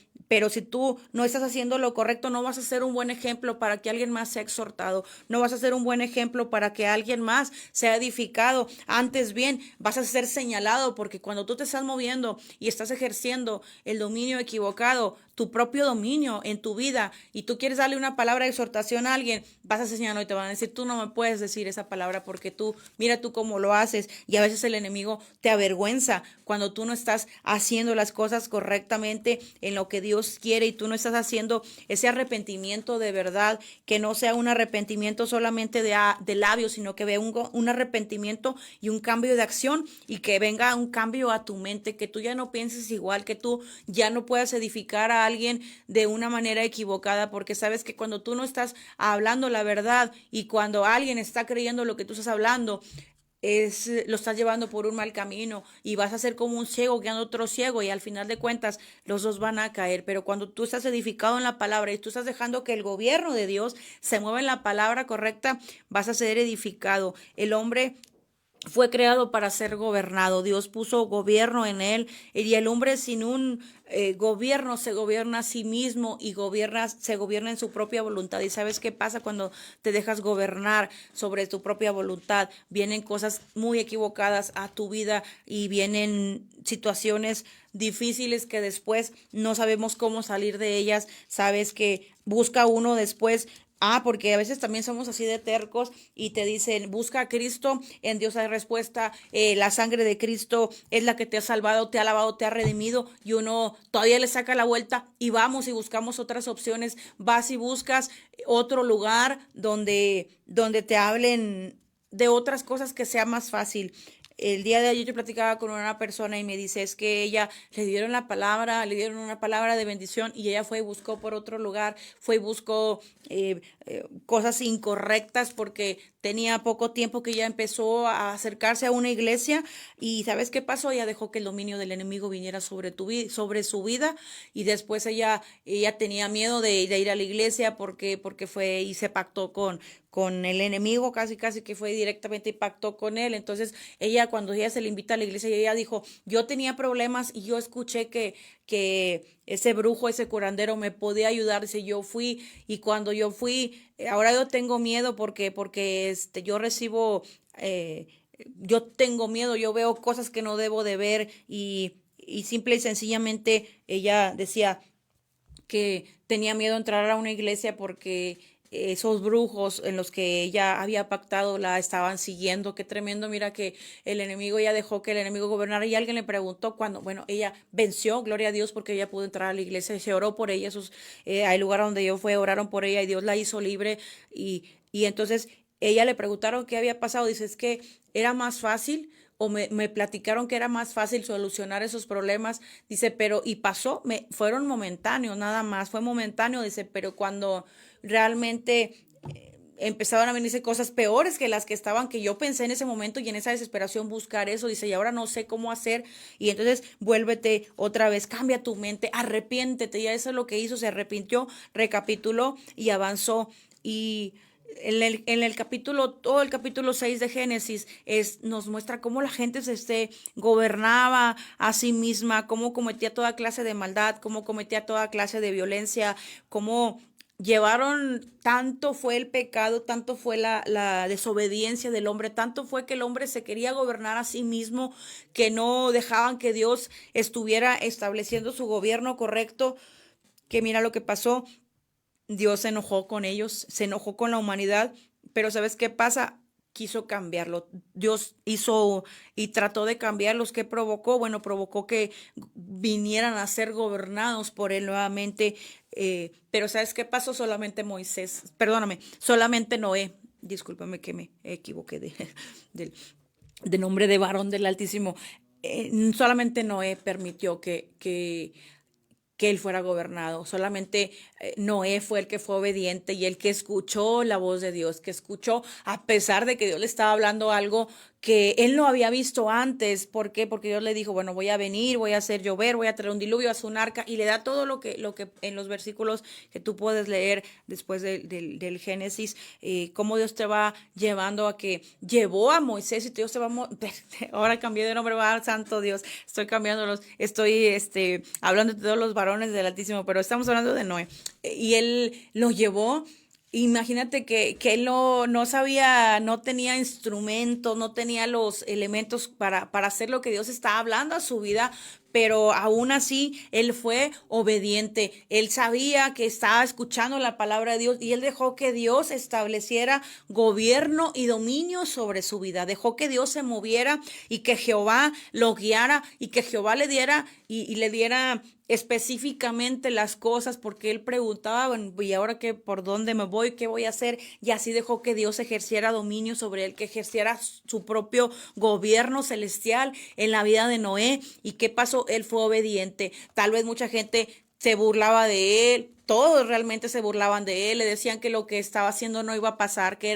si tú no estás haciendo lo correcto, no vas a ser un buen ejemplo para que alguien más sea exhortado, no vas a ser un buen ejemplo para que alguien más sea edificado, antes bien vas a ser señalado, porque cuando tú te estás moviendo y estás ejerciendo el dominio equivocado, tu propio dominio en tu vida, y tú quieres darle una palabra de exhortación a alguien, vas a señalar y te van a decir, tú no me puedes decir esa palabra porque mira tú cómo lo haces, y a veces el enemigo te avergüenza cuando tú no estás haciendo las cosas correctamente en lo que Dios quiere y tú no estás haciendo ese arrepentimiento de verdad, que no sea un arrepentimiento solamente de labios, sino que vea un arrepentimiento y un cambio de acción y que venga un cambio a tu mente, que tú ya no pienses igual, que tú ya no puedas edificar a alguien de una manera equivocada, porque sabes que cuando tú no estás hablando la verdad y cuando alguien está creyendo lo que tú estás hablando, lo estás llevando por un mal camino y vas a ser como un ciego guiando a otro ciego y al final de cuentas los dos van a caer. Pero cuando tú estás edificado en la palabra y tú estás dejando que el gobierno de Dios se mueva en la palabra correcta, vas a ser edificado. El hombre fue creado para ser gobernado. Dios puso gobierno en él y el hombre sin un gobierno se gobierna a sí mismo y se gobierna en su propia voluntad. ¿Y sabes qué pasa cuando te dejas gobernar sobre tu propia voluntad? Vienen cosas muy equivocadas a tu vida y vienen situaciones difíciles que después no sabemos cómo salir de ellas. Sabes que busca uno después. Porque a veces también somos así de tercos y te dicen, busca a Cristo, en Dios hay respuesta, la sangre de Cristo es la que te ha salvado, te ha lavado, te ha redimido, y uno todavía le saca la vuelta y vamos y buscamos otras opciones, vas y buscas otro lugar donde te hablen de otras cosas que sea más fácil. El día de ayer yo platicaba con una persona y me dice, es que ella le dieron una palabra de bendición y ella fue y buscó por otro lugar, fue y buscó cosas incorrectas porque tenía poco tiempo que ella empezó a acercarse a una iglesia y ¿sabes qué pasó? Ella dejó que el dominio del enemigo viniera sobre su vida y después ella tenía miedo de ir a la iglesia porque fue y se pactó con el enemigo, casi que fue directamente y pactó con él. Entonces cuando ella se le invita a la iglesia, ella dijo, yo tenía problemas y yo escuché que ese brujo, ese curandero me podía ayudar. Dice, yo fui y cuando yo fui, ahora yo tengo miedo porque yo recibo, yo tengo miedo, yo veo cosas que no debo de ver y simple y sencillamente ella decía que tenía miedo a entrar a una iglesia porque esos brujos en los que ella había pactado la estaban siguiendo. Qué tremendo, mira que el enemigo ya dejó que el enemigo gobernara y alguien le preguntó cuando, bueno, ella venció, gloria a Dios, porque ella pudo entrar a la iglesia y se oró por ella, hay lugar donde yo fue, oraron por ella y Dios la hizo libre y entonces ella le preguntaron qué había pasado, dice, es que era más fácil o me platicaron que era más fácil solucionar esos problemas, dice, y pasó, fueron momentáneos, nada más, fue momentáneo, dice, pero cuando realmente empezaron a venirse cosas peores que las que estaban, que yo pensé en ese momento y en esa desesperación buscar eso, dice, y ahora no sé cómo hacer, y entonces vuélvete otra vez, cambia tu mente, arrepiéntete, y eso es lo que hizo, se arrepintió, recapituló y avanzó, y en el capítulo, todo el capítulo 6 de Génesis nos muestra cómo la gente gobernaba a sí misma, cómo cometía toda clase de maldad, cómo cometía toda clase de violencia, cómo llevaron, tanto fue el pecado, tanto fue la desobediencia del hombre, tanto fue que el hombre se quería gobernar a sí mismo, que no dejaban que Dios estuviera estableciendo su gobierno correcto, que mira lo que pasó. Dios se enojó con ellos, se enojó con la humanidad, pero ¿sabes qué pasa? quiso cambiarlo. Dios hizo y trató de cambiarlos. ¿Qué provocó? Bueno, provocó que vinieran a ser gobernados por él nuevamente. Pero ¿sabes qué pasó? Solamente Noé. Discúlpame que me equivoqué del, de nombre de varón del Altísimo. Solamente Noé permitió que él fuera gobernado. Solamente Noé fue el que fue obediente y el que escuchó la voz de Dios, que escuchó a pesar de que Dios le estaba hablando algo que él no había visto antes. ¿Por qué? Porque Dios le dijo, bueno, voy a venir, voy a hacer llover, voy a traer un diluvio, hacer un arca, y le da todo lo que en los versículos que tú puedes leer después del Génesis, cómo Dios te va llevando a que llevó a Moisés y Dios te va ahora cambié de nombre, va, santo Dios, estoy cambiándolos, estoy hablando de todos los varones del Altísimo, pero estamos hablando de Noé, y él lo llevó. Imagínate que él no sabía, no tenía instrumentos, no tenía los elementos para hacer lo que Dios estaba hablando a su vida, pero aún así él fue obediente. Él sabía que estaba escuchando la palabra de Dios y él dejó que Dios estableciera gobierno y dominio sobre su vida. Dejó que Dios se moviera y que Jehová lo guiara y que Jehová le diera y le diera específicamente las cosas, porque él preguntaba, bueno, y ahora qué, por dónde me voy, qué voy a hacer, y así dejó que Dios ejerciera dominio sobre él, que ejerciera su propio gobierno celestial en la vida de Noé. ¿Y qué pasó? Él fue obediente. Tal vez mucha gente se burlaba de él, todos realmente se burlaban de él, le decían que lo que estaba haciendo no iba a pasar, que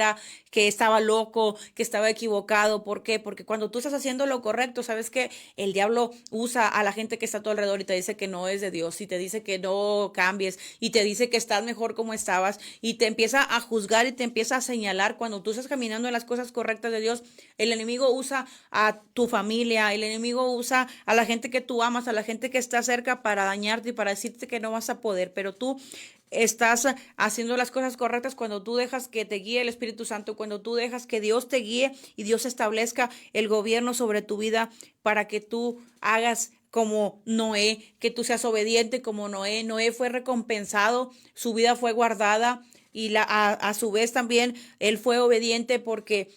estaba loco, que estaba equivocado. ¿Por qué? Porque cuando tú estás haciendo lo correcto, sabes que el diablo usa a la gente que está a tu alrededor y te dice que no es de Dios, y te dice que no cambies, y te dice que estás mejor como estabas, y te empieza a juzgar y te empieza a señalar. Cuando tú estás caminando en las cosas correctas de Dios, el enemigo usa a tu familia, el enemigo usa a la gente que tú amas, a la gente que está cerca para dañarte y para decirte que no vas a poder, pero tú estás haciendo las cosas correctas cuando tú dejas que te guíe el Espíritu Santo, cuando tú dejas que Dios te guíe y Dios establezca el gobierno sobre tu vida para que tú hagas como Noé, que tú seas obediente como Noé. Noé fue recompensado, su vida fue guardada y a su vez también él fue obediente porque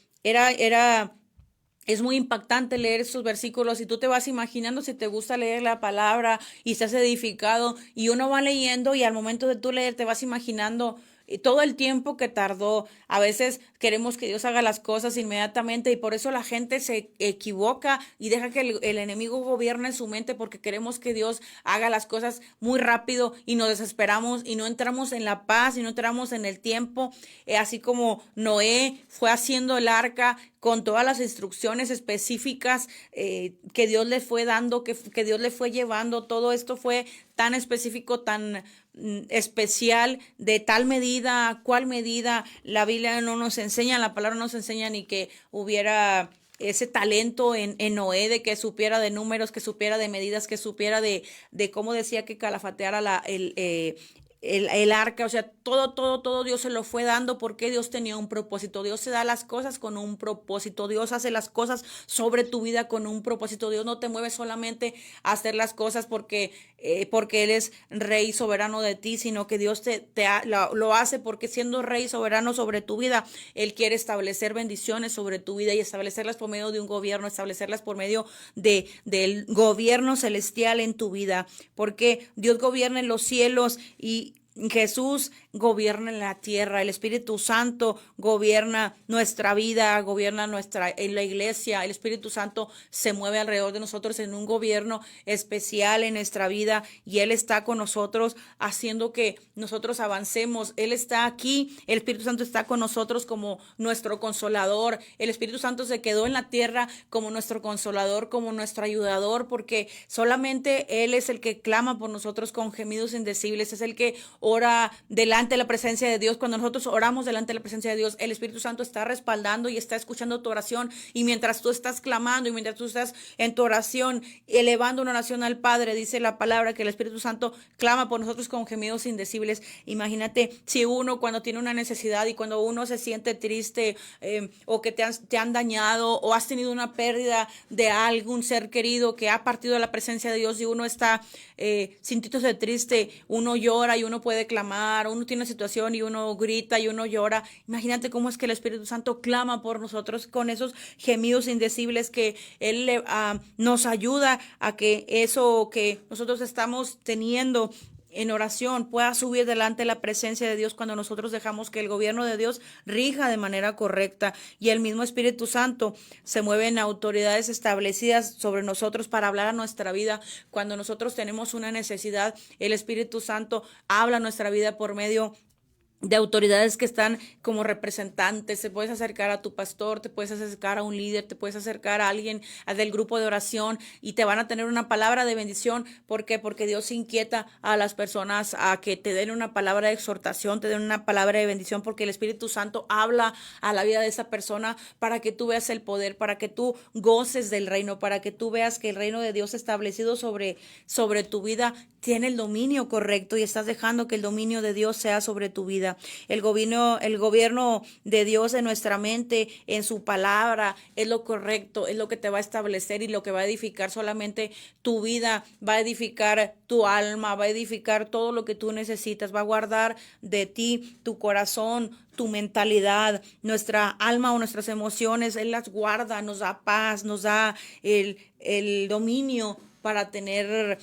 es muy impactante leer esos versículos y tú te vas imaginando, si te gusta leer la palabra y estás edificado, y uno va leyendo y al momento de tú leer te vas imaginando todo el tiempo que tardó. A veces queremos que Dios haga las cosas inmediatamente y por eso la gente se equivoca y deja que el enemigo gobierne su mente, porque queremos que Dios haga las cosas muy rápido y nos desesperamos y no entramos en la paz y no entramos en el tiempo. Así como Noé fue haciendo el arca con todas las instrucciones específicas que Dios le fue dando, que Dios le fue llevando. Todo esto fue tan específico, tan especial, de tal medida, cual medida. La Biblia no nos enseña, la palabra no nos enseña ni que hubiera ese talento en Noé, de que supiera de números, que supiera de medidas, que supiera de cómo decía que calafateara el arca. O sea, todo Dios se lo fue dando porque Dios tenía un propósito. Dios se da las cosas con un propósito. Dios hace las cosas sobre tu vida con un propósito. Dios no te mueve solamente a hacer las cosas porque Él es rey soberano de ti, sino que Dios lo hace porque, siendo rey soberano sobre tu vida, Él quiere establecer bendiciones sobre tu vida y establecerlas por medio de un gobierno, establecerlas por medio del gobierno celestial en tu vida, porque Dios gobierna en los cielos y Jesús gobierna en la tierra. El Espíritu Santo gobierna nuestra vida, gobierna en la iglesia. El Espíritu Santo se mueve alrededor de nosotros en un gobierno especial en nuestra vida, y Él está con nosotros haciendo que nosotros avancemos. Él está aquí, el Espíritu Santo está con nosotros como nuestro consolador. El Espíritu Santo se quedó en la tierra como nuestro consolador, como nuestro ayudador, porque solamente Él es el que clama por nosotros con gemidos indecibles. Es el que ora delante de la presencia de Dios. Cuando nosotros oramos delante de la presencia de Dios, el Espíritu Santo está respaldando y está escuchando tu oración. Y mientras tú estás clamando y mientras tú estás en tu oración, elevando una oración al Padre, dice la palabra que el Espíritu Santo clama por nosotros con gemidos indecibles. Imagínate si uno, cuando tiene una necesidad y cuando uno se siente triste, o que te han dañado, o has tenido una pérdida de algún ser querido que ha partido de la presencia de Dios, y uno está sintiéndose triste, uno llora y uno puede puede clamar, uno tiene una situación y uno grita y uno llora. Imagínate cómo es que el Espíritu Santo clama por nosotros con esos gemidos indecibles que Él nos ayuda a que eso que nosotros estamos teniendo en oración pueda subir delante de la presencia de Dios cuando nosotros dejamos que el gobierno de Dios rija de manera correcta, y el mismo Espíritu Santo se mueve en autoridades establecidas sobre nosotros para hablar a nuestra vida. Cuando nosotros tenemos una necesidad, el Espíritu Santo habla a nuestra vida por medio de autoridades que están como representantes. Te puedes acercar a tu pastor, te puedes acercar a un líder, te puedes acercar a alguien del grupo de oración y te van a tener una palabra de bendición. ¿Por qué? Porque Dios inquieta a las personas a que te den una palabra de exhortación, te den una palabra de bendición, porque el Espíritu Santo habla a la vida de esa persona para que tú veas el poder, para que tú goces del reino, para que tú veas que el reino de Dios establecido sobre tu vida tiene el dominio correcto y estás dejando que el dominio de Dios sea sobre tu vida. El gobierno de Dios en nuestra mente, en su palabra, es lo correcto, es lo que te va a establecer y lo que va a edificar solamente tu vida, va a edificar tu alma, va a edificar todo lo que tú necesitas, va a guardar de ti tu corazón, tu mentalidad, nuestra alma o nuestras emociones. Él las guarda, nos da paz, nos da el dominio para tener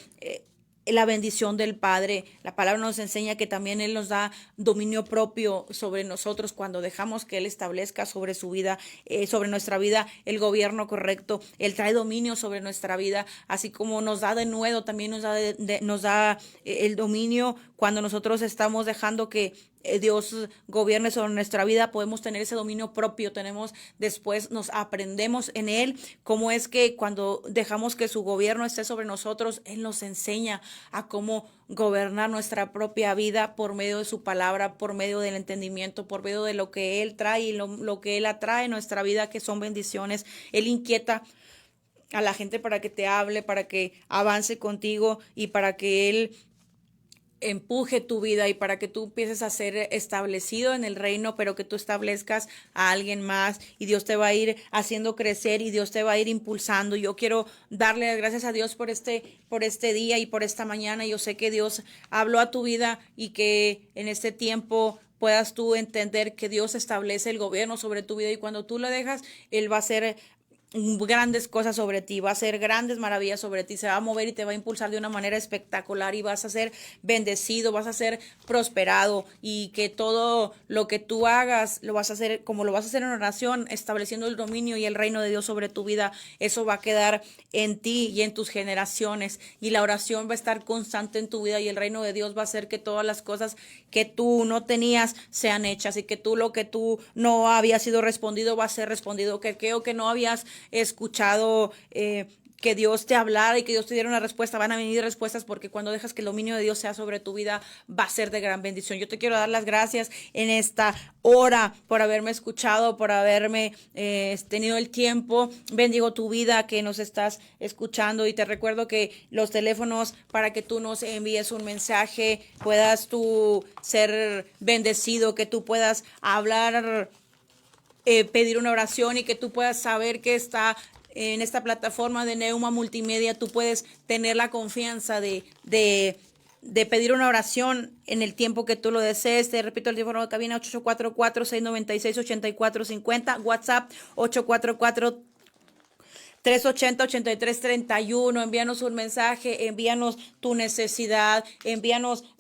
la bendición del Padre. La palabra nos enseña que también Él nos da dominio propio sobre nosotros cuando dejamos que Él establezca sobre su vida, sobre nuestra vida, el gobierno correcto. Él trae dominio sobre nuestra vida, así como nos da de nuevo, también nos da el dominio cuando nosotros estamos dejando que Dios gobierne sobre nuestra vida. Podemos tener ese dominio propio. Después nos aprendemos en Él cómo es que cuando dejamos que su gobierno esté sobre nosotros, Él nos enseña a cómo gobernar nuestra propia vida por medio de su palabra, por medio del entendimiento, por medio de lo que Él trae y lo que Él atrae en nuestra vida, que son bendiciones. Él inquieta a la gente para que te hable, para que avance contigo y para que Él empuje tu vida y para que tú empieces a ser establecido en el reino, pero que tú establezcas a alguien más y Dios te va a ir haciendo crecer y Dios te va a ir impulsando. Yo quiero darle las gracias a Dios por este día y por esta mañana. Yo sé que Dios habló a tu vida y que en este tiempo puedas tú entender que Dios establece el gobierno sobre tu vida, y cuando tú lo dejas, Él va a hacer grandes cosas sobre ti, va a hacer grandes maravillas sobre ti, se va a mover y te va a impulsar de una manera espectacular y vas a ser bendecido, vas a ser prosperado, y que todo lo que tú hagas lo vas a hacer como lo vas a hacer en oración, estableciendo el dominio y el reino de Dios sobre tu vida. Eso va a quedar en ti y en tus generaciones, y la oración va a estar constante en tu vida, y el reino de Dios va a hacer que todas las cosas que tú no tenías sean hechas, y que tú lo que tú no habías sido respondido va a ser respondido, que creo que no habías escuchado que Dios te hablara y que Dios te diera una respuesta, van a venir respuestas, porque cuando dejas que el dominio de Dios sea sobre tu vida, va a ser de gran bendición. Yo te quiero dar las gracias en esta hora por haberme escuchado, por haberme tenido el tiempo. Bendigo tu vida que nos estás escuchando, y te recuerdo que los teléfonos para que tú nos envíes un mensaje, puedas tú ser bendecido, que tú puedas hablar, pedir una oración, y que tú puedas saber que está en esta plataforma de Neuma Multimedia. Tú puedes tener la confianza de pedir una oración en el tiempo que tú lo desees. Te repito, el teléfono de cabina 844-696-8450, WhatsApp 844 380-8331. Envíanos un mensaje, envíanos tu necesidad,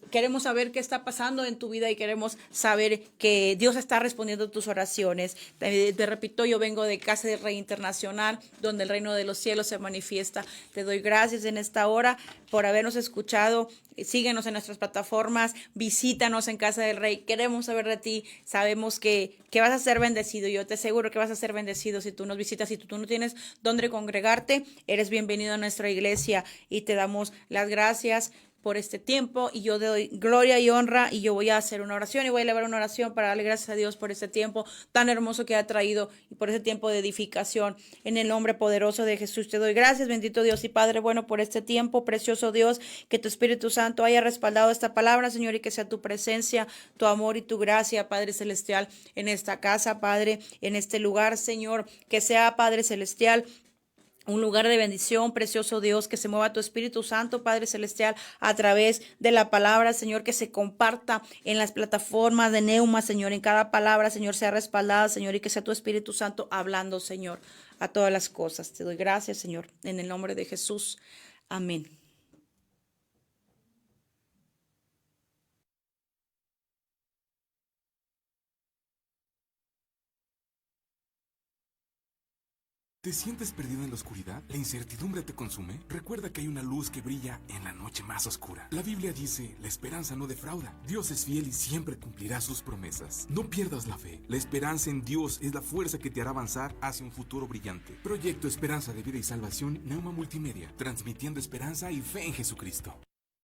queremos saber qué está pasando en tu vida y queremos saber que Dios está respondiendo tus oraciones. Te repito, yo vengo de Casa del Rey Internacional, donde el reino de los cielos se manifiesta. Te doy gracias en esta hora por habernos escuchado. Síguenos en nuestras plataformas, visítanos en Casa del Rey. Queremos saber de ti. Sabemos que vas a ser bendecido. Yo te aseguro que vas a ser bendecido si tú nos visitas. Si tú no tienes dónde congregarte, eres bienvenido a nuestra iglesia, y te damos las gracias por este tiempo, y yo te doy gloria y honra, y yo voy a hacer una oración y voy a elevar una oración para darle gracias a Dios por este tiempo tan hermoso que ha traído y por ese tiempo de edificación. En el nombre poderoso de Jesús te doy gracias, bendito Dios y Padre bueno, por este tiempo, precioso Dios, que tu Espíritu Santo haya respaldado esta palabra, Señor, y que sea tu presencia, tu amor y tu gracia, Padre celestial, en esta casa, Padre, en este lugar, Señor, que sea, Padre celestial, un lugar de bendición, precioso Dios, que se mueva tu Espíritu Santo, Padre Celestial, a través de la palabra, Señor, que se comparta en las plataformas de Neuma, Señor, en cada palabra, Señor, sea respaldada, Señor, y que sea tu Espíritu Santo hablando, Señor, a todas las cosas. Te doy gracias, Señor, en el nombre de Jesús. Amén. ¿Te sientes perdido en la oscuridad? ¿La incertidumbre te consume? Recuerda que hay una luz que brilla en la noche más oscura. La Biblia dice, la esperanza no defrauda. Dios es fiel y siempre cumplirá sus promesas. No pierdas la fe. La esperanza en Dios es la fuerza que te hará avanzar hacia un futuro brillante. Proyecto Esperanza de Vida y Salvación, Neuma Multimedia, transmitiendo esperanza y fe en Jesucristo.